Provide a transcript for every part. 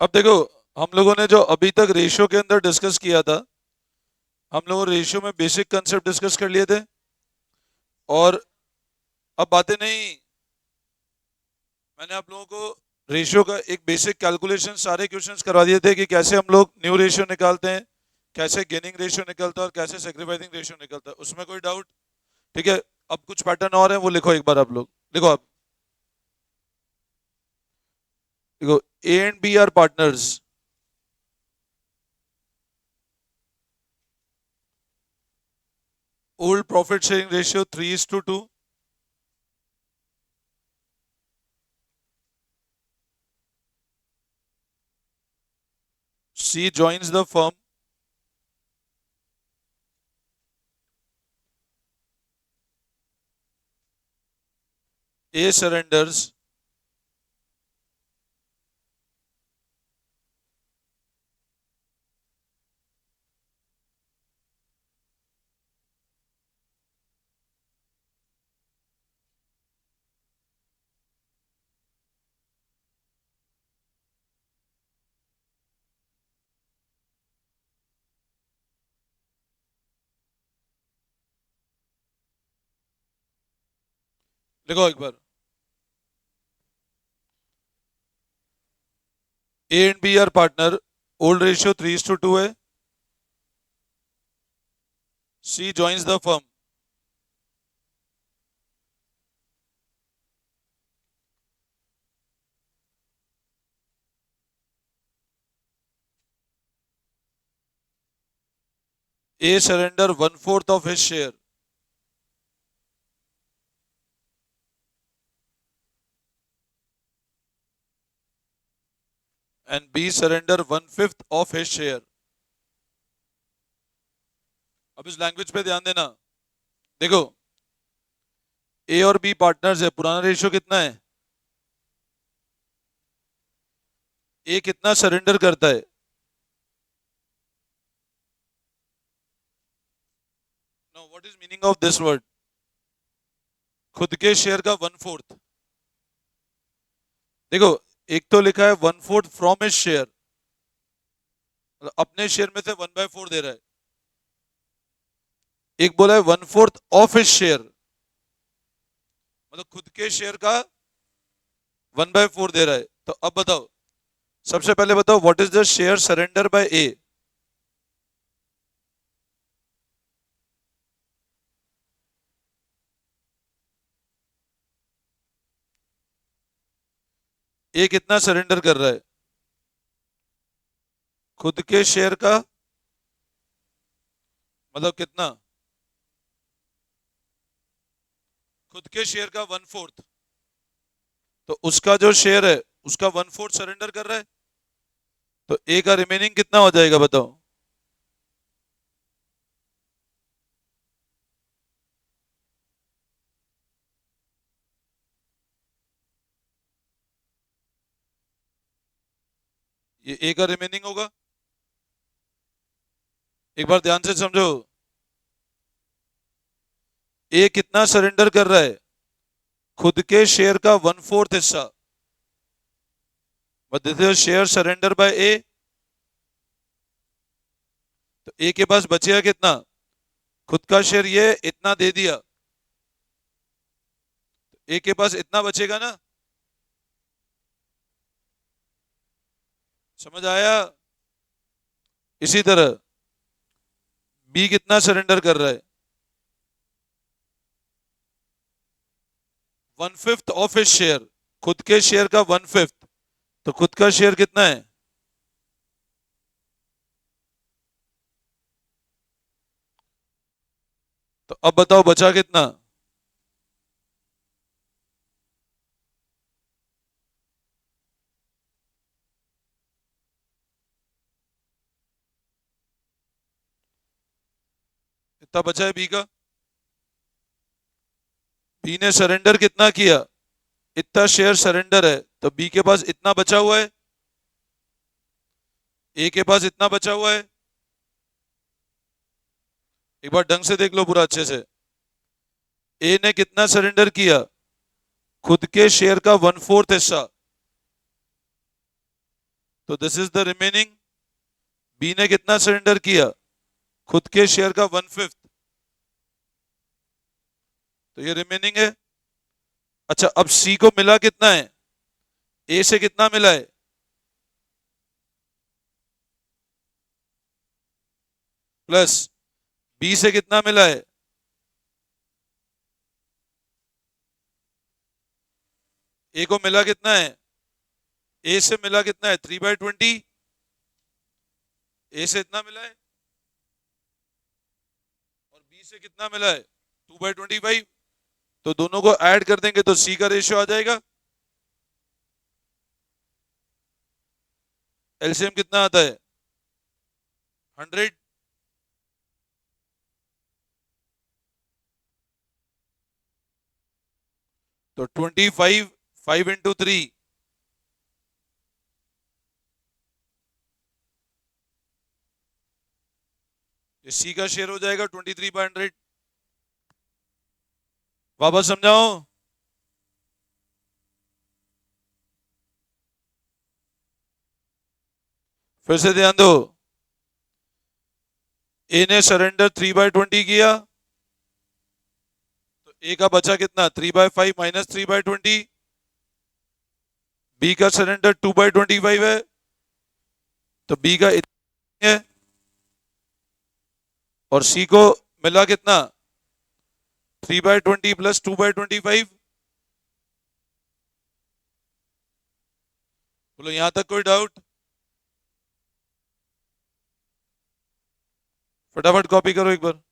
अब देखो, हम लोगों ने जो अभी तक रेशियो के अंदर डिस्कस किया था, हम लोगों रेशियो में बेसिक कंसेप्ट डिस्कस कर लिए थे। और अब बातें नहीं, मैंने आप लोगों को रेशियो का एक बेसिक कैलकुलेशन सारे क्वेश्चंस करवा दिए थे कि कैसे हम लोग न्यू रेशियो निकालते हैं, कैसे गेनिंग रेशियो निकलता है और कैसे सेक्रीफाइसिंग रेशियो निकलता है। उसमें कोई डाउट? ठीक है। अब कुछ पैटर्न और है, वो लिखो एक बार आप लोग। लिखो आप। देखो, A and B are partners. Old profit sharing ratio 3:2। C joins the firm. A surrenders. लिखो एक बार। A and B are partner. Old ratio 3:2 है. C joins the firm. A surrender 1/4 of his share. And B surrender 1/5 of his share. अब इस language पे ध्यान देना। देखो, ए और बी पार्टनर्स है। पुराना रेशियो कितना है? ए कितना सरेंडर करता है? No, what is meaning of this word? खुद के शेयर का 1/4। देखो, एक तो लिखा है 1/4 फ्रॉम हिज शेयर, अपने शेयर में से 1/4 दे रहा है। एक बोला है 1/4 ऑफ हिज शेयर, मतलब खुद के शेयर का 1/4 दे रहा है। तो अब बताओ, सबसे पहले बताओ what is the share surrender by A? A कितना सरेंडर कर रहा है? खुद के शेयर का मतलब कितना? खुद के शेयर का 1/4। तो उसका जो शेयर है उसका 1/4 सरेंडर कर रहा है। तो ए का रिमेनिंग कितना हो जाएगा बताओ? ये ए का रिमेनिंग होगा। एक बार ध्यान से समझो, ए कितना सरेंडर कर रहा है? खुद के शेयर का 1/4 हिस्सा। But this is share surrender by A. तो ए के पास बचेगा कितना? खुद का शेयर ये इतना दे दिया, ए के पास इतना बचेगा ना। समझ आया? इसी तरह बी कितना सरेंडर कर रहा है? 1/5 ऑफ हिज शेयर। खुद के शेयर का 1/5। तो खुद का शेयर कितना है? तो अब बताओ बचा कितना? इतना बचा है बी का। बी ने सरेंडर कितना किया? इतना शेयर सरेंडर है, तो बी के पास इतना बचा हुआ है। ए के पास इतना बचा हुआ है। एक बार ढंग से देख लो पूरा अच्छे से। ए ने कितना सरेंडर किया? खुद के शेयर का 1/4 हिस्सा। तो this is the remaining. B ने कितना सरेंडर किया? खुद के शेयर का 1/5, तो ये रिमेनिंग है। अच्छा, अब सी को मिला कितना है? ए से कितना मिला है? प्लस बी से कितना मिला है? ए को मिला कितना है? ए से मिला कितना है? 3/20। ए से इतना मिला है और बी से कितना मिला है? 2/25। तो दोनों को ऐड कर देंगे तो सी का रेशियो आ जाएगा। एलसीएम कितना आता है? 100। तो 25, 5 × 3, सी का शेयर हो जाएगा 23/100। वापस समझाओ। फिर से ध्यान दो। ए ने सरेंडर 3/20 किया, तो ए का बचा कितना? 3/5 माइनस 3/20। बी का सरेंडर 2/25 है, तो बी का इतना है, और सी को मिला कितना? 3/20 प्लस 2/25। बोलो यहां तक कोई डाउट? फटाफट कॉपी करो एक बार।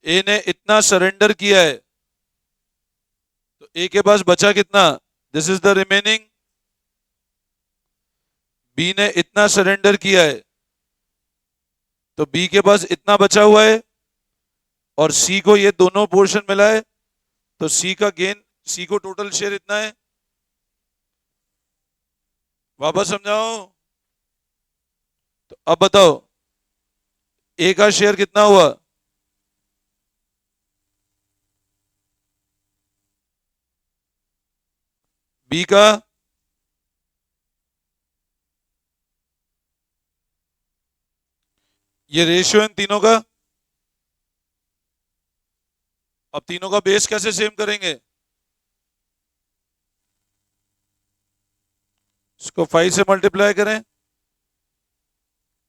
ए ने इतना सरेंडर किया है, तो ए के पास बचा कितना? This is the remaining. B ने इतना सरेंडर किया है, तो बी के पास इतना बचा हुआ है, और सी को ये दोनों पोर्शन मिला है, तो सी का गेन, सी को टोटल शेयर इतना है। वापस समझाओ। तो अब बताओ, ए का शेयर कितना हुआ? बी का? ये रेशियो इन तीनों का। अब तीनों का बेस कैसे सेम करेंगे? इसको 5 से मल्टीप्लाई करें,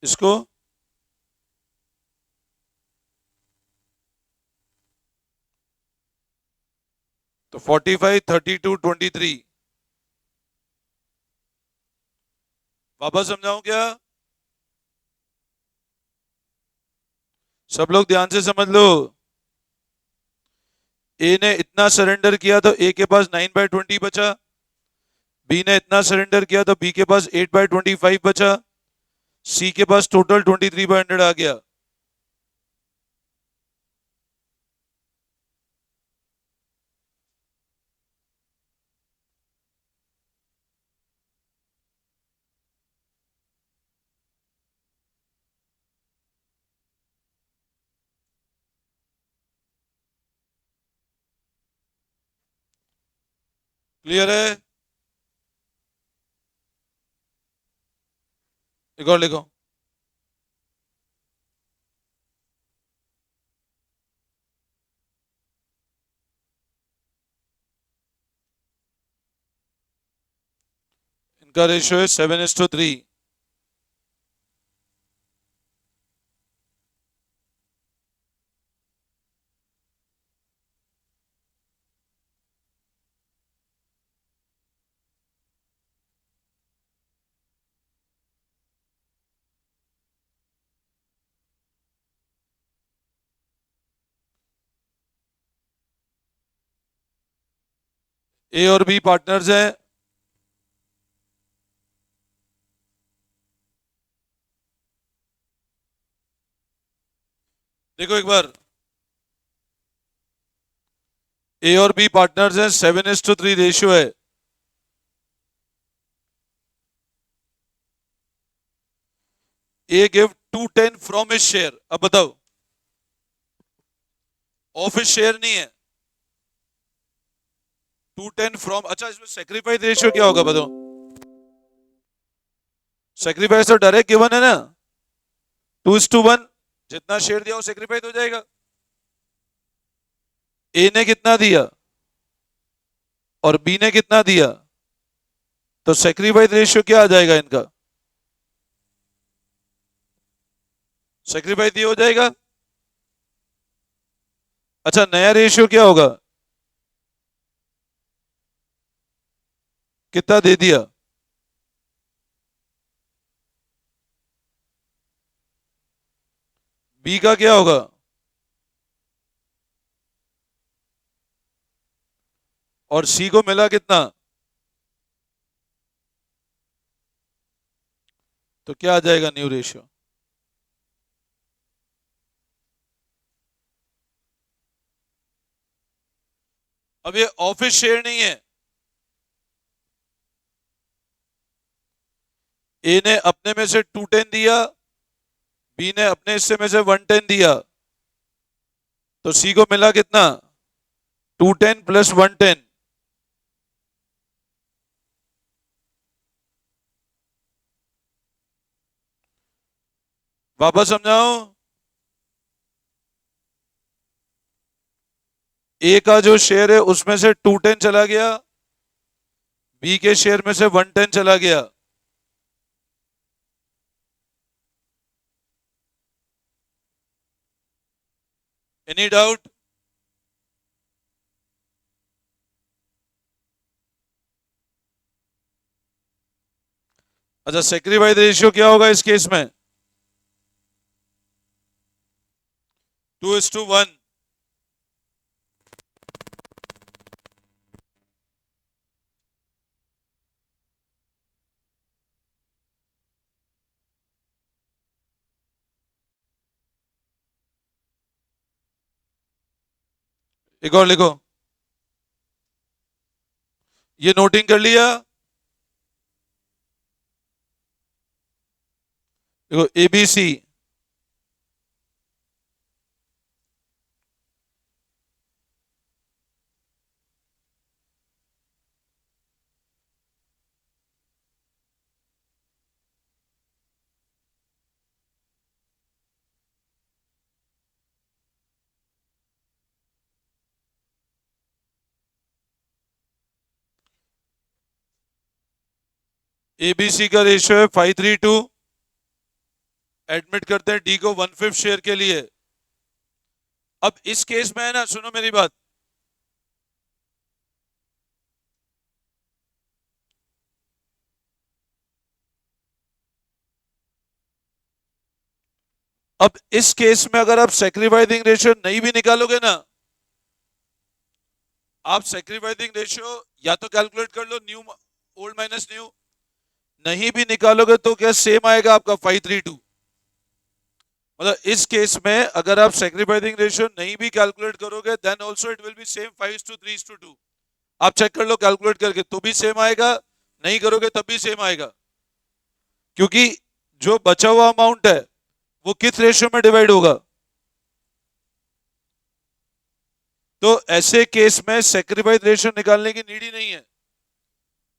इसको तो 45, 32, 23। वापस समझाऊं क्या? सब लोग ध्यान से समझ लो। ए ने इतना सरेंडर किया तो ए के पास 9/20 बचा। बी ने इतना सरेंडर किया तो बी के पास 8/25 बचा। सी के पास टोटल 23/100 आ गया। क्लियर है? एक और लिखो। इनका रेशियो है 7:3। ए और बी पार्टनर्स हैं। देखो एक बार, ए और बी पार्टनर्स हैं, 7:3 रेशियो है। A gift 210 from his share. अब बताओ, ऑफ हिज शेयर नहीं है, 210 फ्रॉम। अच्छा, इसमें सेक्रीफाइस रेशियो क्या होगा बताओ? सेक्रीफाइस तो डायरेक्ट गिवन है ना, 2:1। जितना शेयर दिया वो सेक्रीफाइस हो जाएगा। ए ने कितना दिया और बी ने कितना दिया, तो सेक्रीफाइस रेशियो क्या आ जाएगा इनका? सेक्रीफाइस ये हो जाएगा। अच्छा, नया रेशियो क्या होगा? कितना दे दिया? बी का क्या होगा? और सी को मिला कितना? तो क्या आ जाएगा न्यू रेशियो? अब ये ऑफिस शेयर नहीं है, ए ने अपने में से 210 दिया, बी ने अपने हिस्से में से 110 दिया, तो सी को मिला कितना? 210 प्लस 110। वापस समझाओ। ए का जो शेयर है उसमें से 210 चला गया, बी के शेयर में से 110 चला गया। Any doubt? अच्छा, सेक्रीफाइस रेशियो क्या होगा इस केस में? 2:1। एक और लिखो, ये नोटिंग कर लिया। देखो, एबीसी, एबीसी का रेशियो है 5:3। एडमिट करते हैं डी को 1/5 शेयर के लिए। अब इस केस में है ना, सुनो मेरी बात, अब इस केस में अगर आप सेक्रीफाइसिंग रेशियो नहीं भी निकालोगे ना, आप सेक्रीफाइसिंग रेशियो या तो कैलकुलेट कर लो, न्यू ओल्ड माइनस न्यू, नहीं भी निकालोगे तो क्या सेम आएगा आपका 5:3। मतलब इस केस में अगर आप सेक्रीफाइसिंग रेशियो नहीं भी कैलकुलेट करोगे then also it will be same 5:3:2। आप चेक कर लो कैलकुलेट करके, तो भी सेम आएगा, नहीं करोगे तब भी सेम आएगा, क्योंकि जो बचा हुआ अमाउंट है वो किस रेशियो में डिवाइड होगा। तो ऐसे केस में सेक्रीफाइस रेशियो निकालने की नीड ही नहीं है।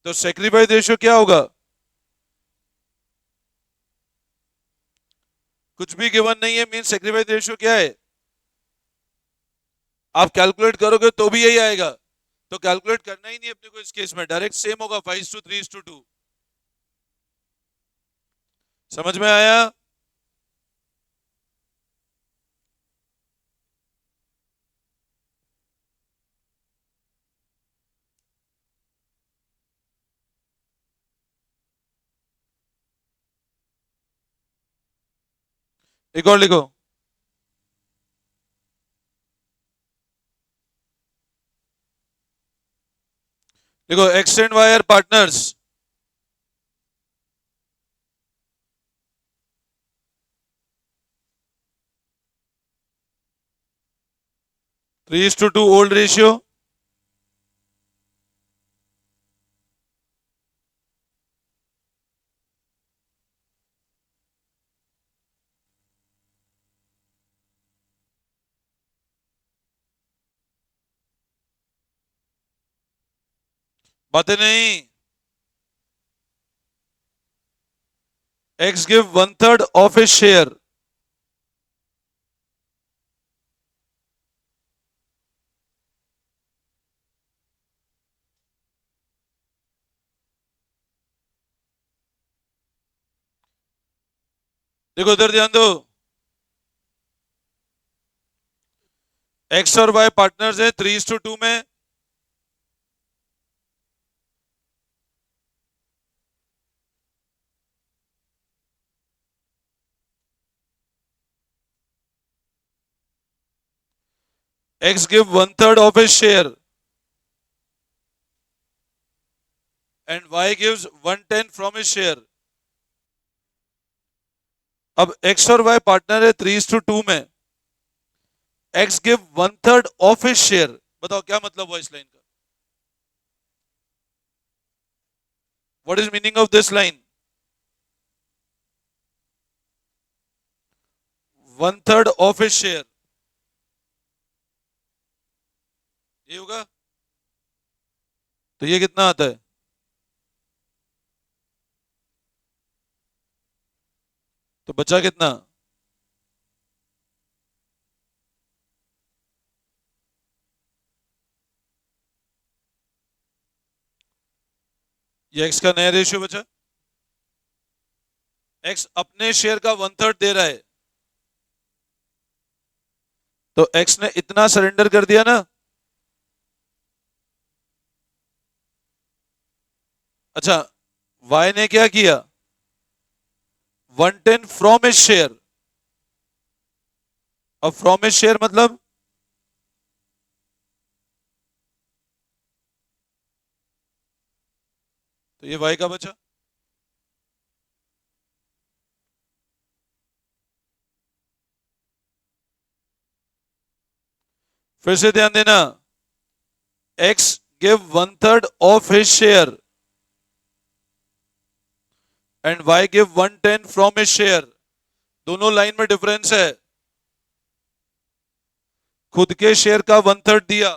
तो सेक्रीफाइस रेशियो क्या होगा? कुछ भी गिवन नहीं है मीन सेक्रीफाइस रेशियो क्या है? आप कैलकुलेट करोगे तो भी यही आएगा, तो कैलकुलेट करना ही नहीं अपने को इस केस में, डायरेक्ट सेम होगा 5:3:2। समझ में आया? एक और लिखो, देखो X and Y are partners. Three is to two old ratio, बातें नहीं। X give one third of his share. देखो इधर ध्यान दो। X और Y पार्टनर्स है 3:2 में। X give one third of his share and Y gives 1/10 from his share. अब X और Y पार्टनर है 3:2 में। X give one third of his share। बताओ क्या मतलब हुआ इस लाइन का? What is meaning of this line? One third of his share। ये होगा। तो ये कितना आता है? तो बचा कितना? ये X का नया रेशियो बचा। X अपने शेयर का 1/3 दे रहा है, तो X ने इतना सरेंडर कर दिया ना। अच्छा, Y ने क्या किया? 1/10 फ्रॉम हिज शेयर। अब फ्रॉम हिज शेयर मतलब तो ये Y का बचा। फिर से ध्यान देना। X give 1/3 of his share and Y give 1/10 from his share। दोनों लाइन में डिफरेंस है। खुद के शेयर का 1/3 दिया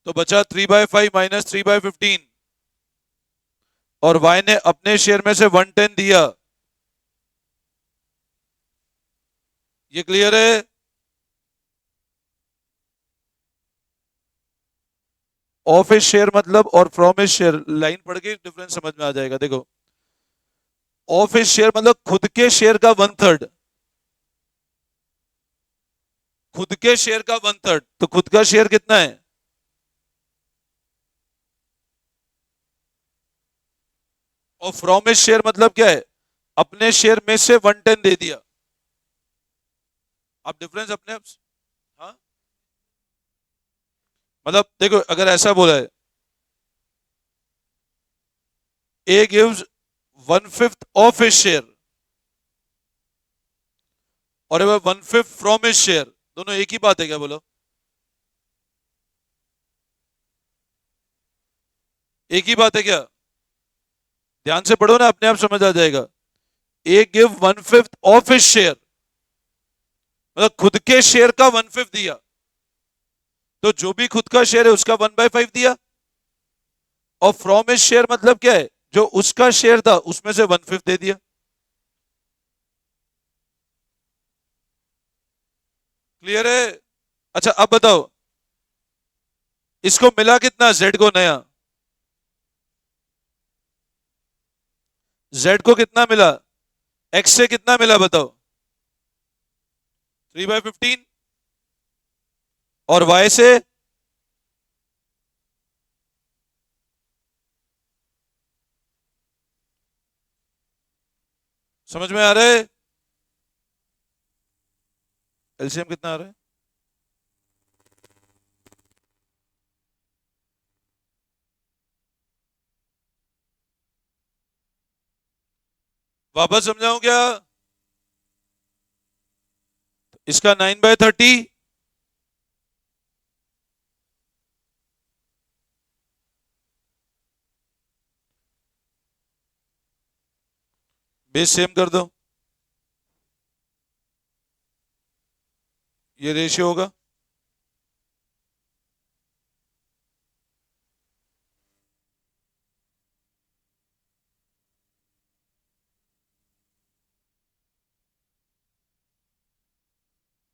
तो बचा 3/5 माइनस 3/15, और Y ने अपने शेयर में से 1/10 दिया। ये क्लियर है? ऑफ हिज शेयर मतलब और फ्रॉम हिज शेयर, लाइन पढ़ के डिफरेंस समझ में आ जाएगा। देखो, ऑफ हिज शेयर मतलब खुद के शेयर का 1/3। खुद के शेयर का 1/3, तो खुद का शेयर कितना है? और फ्रॉम हिज शेयर मतलब क्या है? अपने शेयर में से 1/10 दे दिया। आप डिफरेंस अपने आप। हाँ, मतलब देखो अगर ऐसा बोला है, A gives 1/5 of his share और 1/5 फ्रॉम हिज शेयर, दोनों एक ही बात है क्या? बोलो, एक ही बात है क्या? ध्यान से पढ़ो ना, अपने आप समझ आ जाएगा। ए गिव 1/5 ऑफ हिज शेयर मतलब खुद के शेयर का 1/5 दिया, तो जो भी खुद का शेयर है उसका 1/5 दिया। और फ्रॉम हिज शेयर मतलब क्या है? जो उसका शेयर था उसमें से 1/5 दे दिया। क्लियर है? अच्छा अब बताओ, इसको मिला कितना? जेड को नया, जेड को कितना मिला? एक्स से कितना मिला बताओ? 3/15। और वाई से? समझ में आ रहा है? एलसीएम कितना आ रहा है? वापस समझाऊं क्या? इसका 9/30, बेस सेम कर दो, ये रेशियो होगा।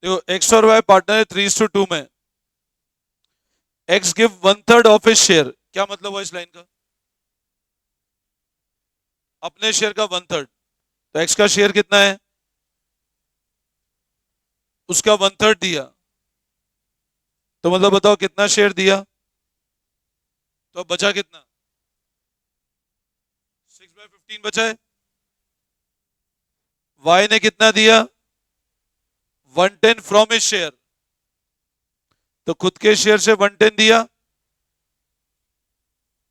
देखो एक्स और वाई पार्टनर है 3:2 में। X give 1/3 of his share, क्या मतलब हुआ इस लाइन का? अपने शेयर का 1/3। तो एक्स का शेयर कितना है? उसका 1/3 दिया, तो मतलब बताओ कितना शेयर दिया? तो अब बचा कितना? 6/15 बचा है। वाई ने कितना दिया? 1/10 फ्रॉम हिज शेयर, तो खुद के शेयर से 1/10 दिया,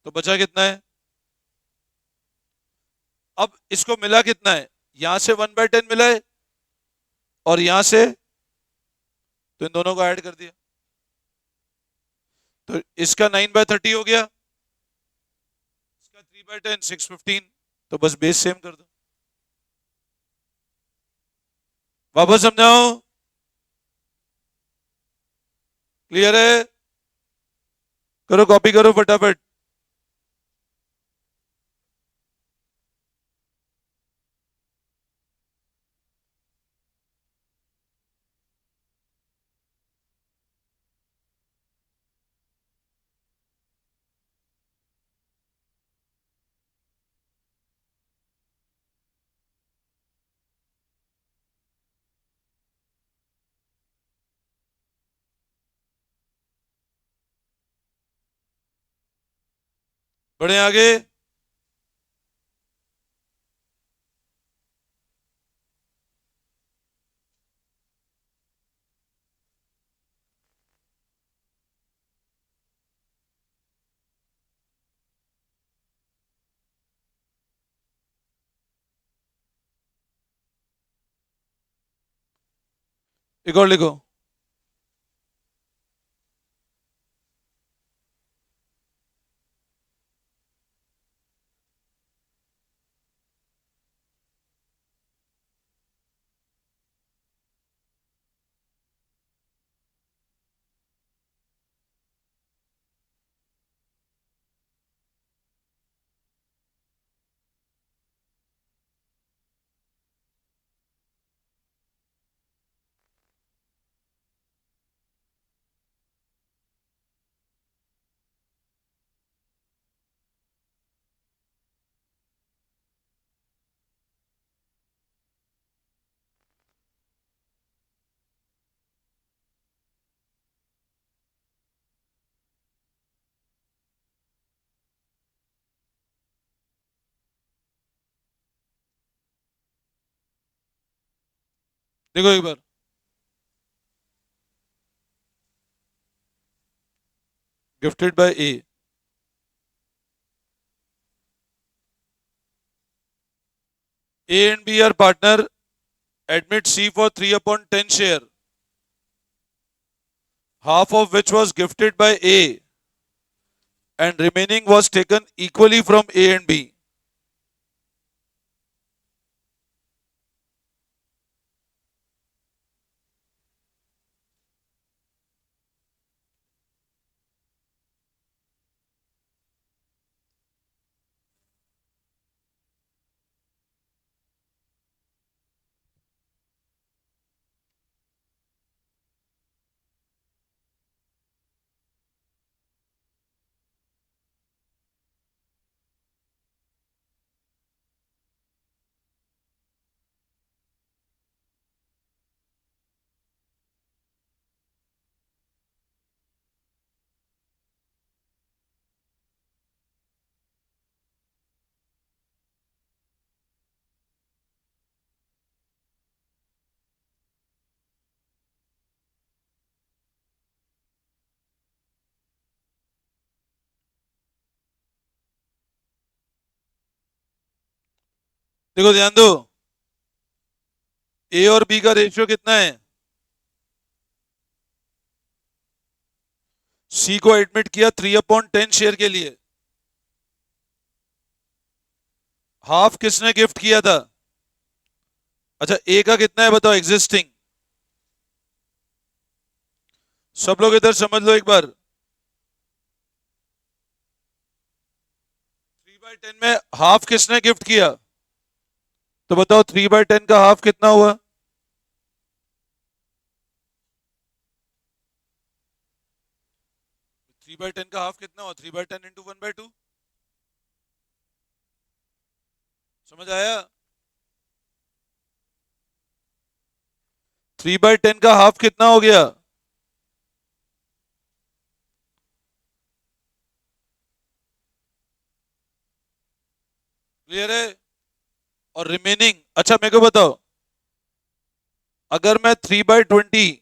तो बचा कितना है? अब इसको मिला कितना है? यहां से 1/10 मिला है और यहां से, तो इन दोनों को ऐड कर दिया, तो इसका 9/30 हो गया, इसका 3/10 6/15। तो बस बेस सेम कर दो। वापस समझाओ, क्लियर है? करो कॉपी करो फटाफट। बढ़े आगे। एक और लिखो। देखो एक बार, gifted by A, A and B are partner, admit C for 3/10 share, half of which was gifted by A and remaining was taken equally from A and B. देखो ध्यान दो, ए और बी का रेशियो कितना है? सी को एडमिट किया 3/10 share के लिए, हाफ किसने गिफ्ट किया था? अच्छा, ए का कितना है बताओ एग्जिस्टिंग? सब लोग इधर समझ लो एक बार, 3/10 में हाफ किसने गिफ्ट किया? तो बताओ 3/10 का हाफ कितना हुआ? 3/10 का हाफ कितना हुआ? 3/10 इंटू 1/2। समझ आया? 3/10 का हाफ कितना हो गया? क्लियर है? और रिमेनिंग, अच्छा मेरे को बताओ, अगर मैं 3/20,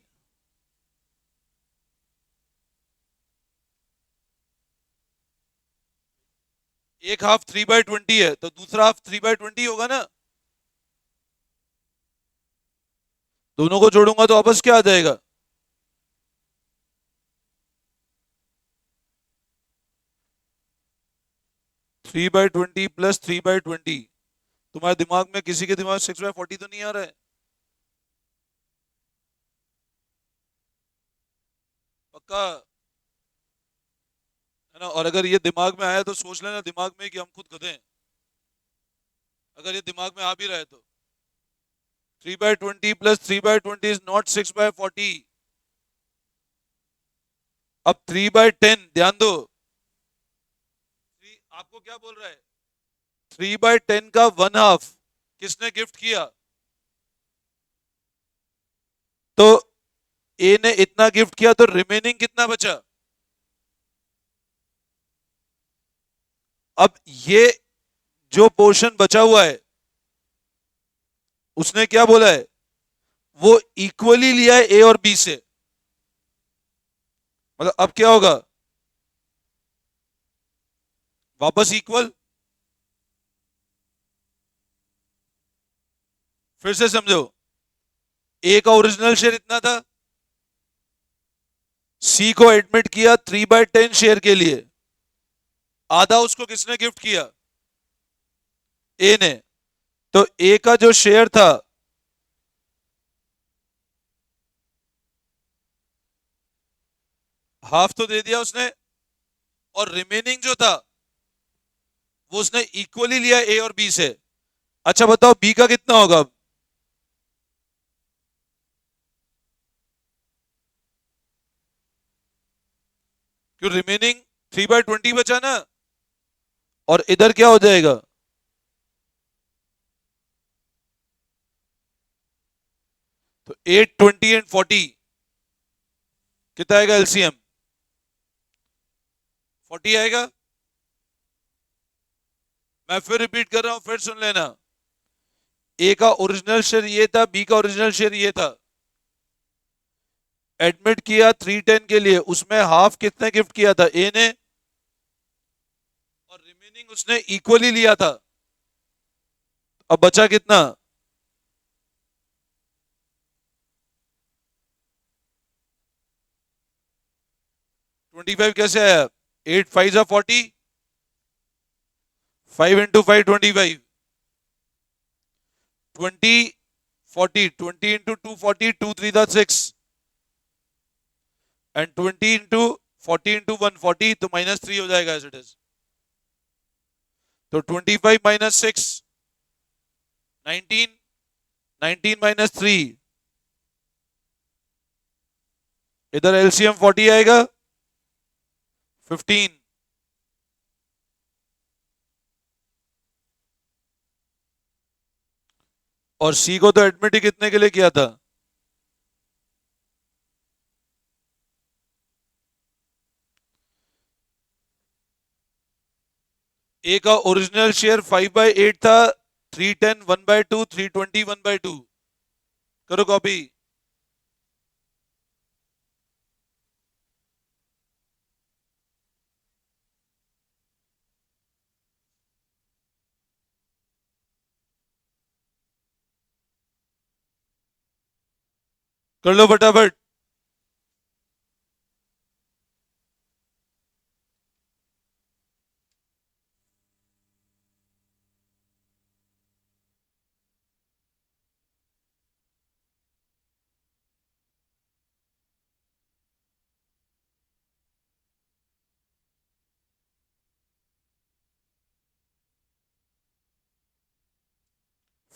एक हाफ 3/20 है तो दूसरा हाफ 3/20 होगा ना? दोनों को जोड़ूंगा तो वापस क्या आ जाएगा? 3/20 प्लस 3/20। तुम्हारे दिमाग में, किसी के दिमाग में 6/40 तो नहीं आ रहा है? पक्का है ना? और अगर ये दिमाग में आया तो सोच लेना दिमाग में कि हम खुद गधे हैं, अगर ये दिमाग में आ भी रहा है तो। 3/20 प्लस 3/20 इज नॉट 6/40। अब 3/10 ध्यान दो, आपको क्या बोल रहा है? 3/10 का वन हाफ किसने गिफ्ट किया? तो ए ने इतना गिफ्ट किया तो रिमेनिंग कितना बचा? अब ये जो पोर्शन बचा हुआ है उसने क्या बोला है? वो इक्वली लिया है ए और बी से। मतलब अब क्या होगा? वापस इक्वल। फिर से समझो, ए का ओरिजिनल शेयर इतना था, सी को एडमिट किया 3/10 शेयर के लिए, आधा उसको किसने गिफ्ट किया? ए ने। तो ए का जो शेयर था, हाफ तो दे दिया उसने, और रिमेनिंग जो था वो उसने इक्वली लिया ए और बी से। अच्छा बताओ बी का कितना होगा? क्यों, रिमेनिंग 3/20 बचा ना, और इधर क्या हो जाएगा? तो 8, 20 एंड 40 कितना आएगा एलसीएम? 40 आएगा। मैं फिर रिपीट कर रहा हूं, फिर सुन लेना। ए का ओरिजिनल शेयर ये था, बी का ओरिजिनल शेयर ये था, एडमिट किया 310 के लिए, उसमें हाफ कितने गिफ्ट किया था? ए ने, और रिमेनिंग उसने इक्वली लिया था। अब बचा कितना? 25 कैसे आया? 8 5 जा 40, 5 इंटू 5 25, 20 40, 20 इंटू 2 40, 2 3 जा 6, एंड 20 इंटू 40 इंटू 140, तो -3 हो जाएगा एज इट इज। तो 25 माइनस 6 19, 19 माइनस 3, इधर एलसीएम 40 आएगा 15। और सी को तो एडमिट ही कितने के लिए किया था? ए का ओरिजिनल शेयर 5/8 था, 310 1/2, 320 1/2। करो कॉपी। कर लो फटाफट।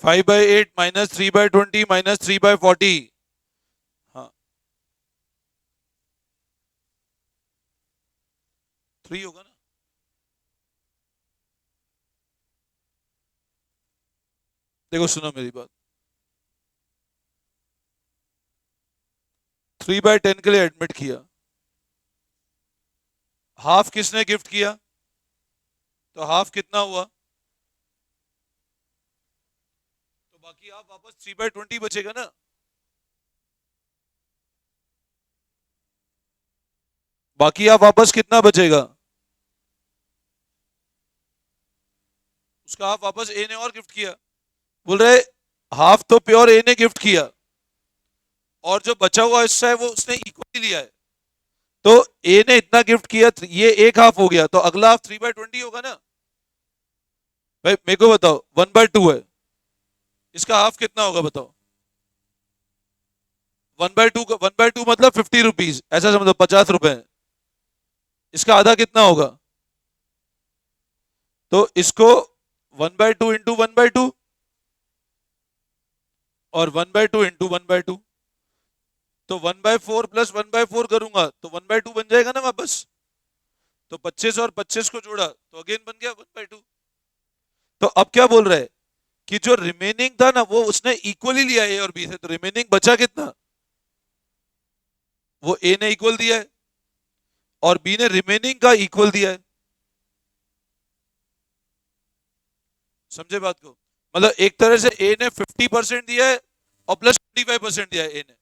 5/8 माइनस 3/20 माइनस 3/40। हाँ, 3 होगा ना। देखो सुनो मेरी बात, 3/10 के लिए एडमिट किया, हाफ किसने गिफ्ट किया, तो हाफ कितना हुआ, तो बाकी हाफ वापस 3/20 बचेगा ना। बाकी हाफ वापस कितना बचेगा, उसका हाफ वापस ए ने और गिफ्ट किया। बोल रहे हाफ तो प्योर ए ने गिफ्ट किया, और जो बचा हुआ हिस्सा है वो उसने इक्वली लिया है। तो ए ने इतना गिफ्ट किया, ये एक हाफ हो गया, तो अगला हाफ 3/20 होगा ना। भाई मेरे को बताओ, 1/2 है, इसका हाफ कितना होगा बताओ। 1/2 मतलब 50 रुपीज, ऐसा समझो 50 रुपए। इसका आधा कितना होगा, तो इसको 1/2 इंटू 1/2 और 1/2 इंटू 1/2, तो 1/4 प्लस 1/4 करूंगा तो 1/2 बन जाएगा ना वापस। तो 25 और 25 को जोड़ा तो अगेन बन गया 1/2। तो अब क्या बोल रहे हैं कि जो रिमेनिंग था ना वो उसने इक्वली लिया ए और बी से, तो रिमेनिंग बचा कितना, वो ए ने इक्वल दिया है और बी ने रिमेनिंग का इक्वल दिया है। समझे बात को, मतलब एक तरह से ए ने 50% दिया है और प्लस 25% दिया है ए ने,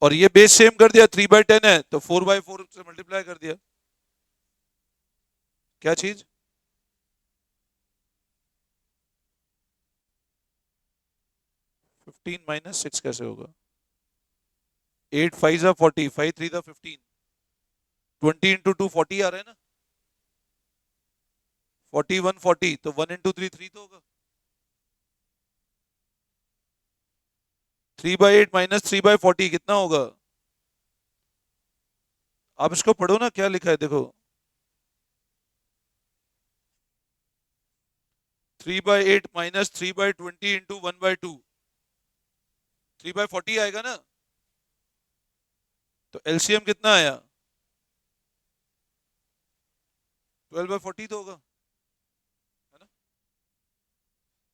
और ये बेस सेम कर दिया, 3/10 है तो 4/4 से मल्टीप्लाई कर दिया। क्या चीज, 15 - 6 कैसे होगा, 8 5 40, 5 3 15, 20 इंटू 2 40 आ रहा है ना, 41 40, तो 1 इंटू 3 3 तो होगा। 3/8 माइनस 3/40 कितना होगा, आप इसको पढ़ो ना क्या लिखा है देखो। 3/8 माइनस 3/20 इंटू 1/2, 3/40 आएगा ना। तो एलसीएम कितना आया, 12/40 तो होगा, है ना।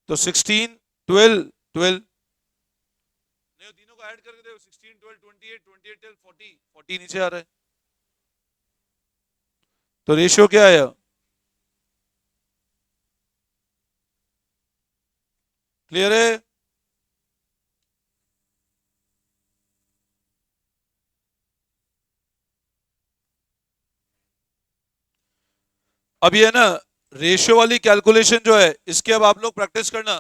तो 16 12 12, नहीं तीनों को ऐड करके देखो, 16 12 28 28 12 40, 40 नीचे आ रहा है, तो रेशियो क्या आया, क्लियर है। अब ये ना रेशियो वाली कैलकुलेशन जो है इसके अब आप लोग प्रैक्टिस करना।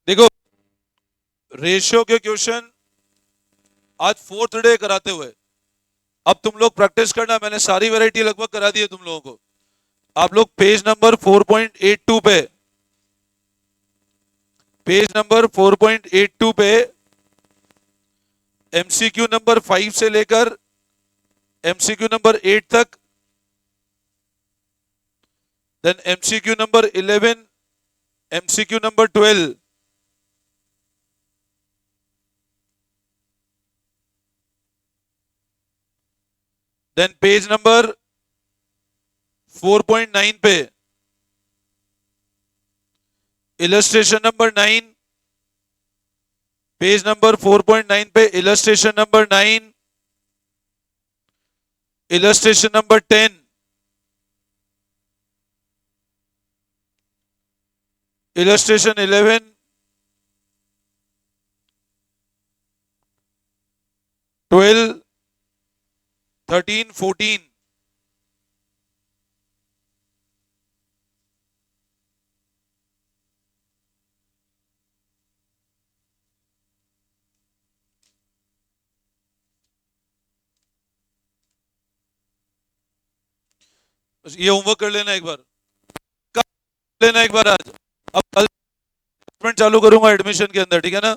देखो रेशियो के क्वेश्चन आज 4th डे कराते हुए, अब तुम लोग प्रैक्टिस करना, मैंने सारी वैरायटी लगभग करा दी है तुम लोगों को। आप लोग पेज नंबर 4.82 पे, पेज नंबर 4.82 पे एमसीक्यू नंबर 5 से लेकर एमसीक्यू नंबर 8 तक, then MCQ number 11, MCQ number 12, then page number 4.9 पे इलस्ट्रेशन नंबर 9, पेज नंबर 4.9 पे illustration number 9, illustration number 10, illustration 11, 12, 13, 14, ये होमवर्क कर लेना एक बार, कर लेना एक बार आज। अब कल चालू करूंगा एडमिशन के अंदर, ठीक है ना।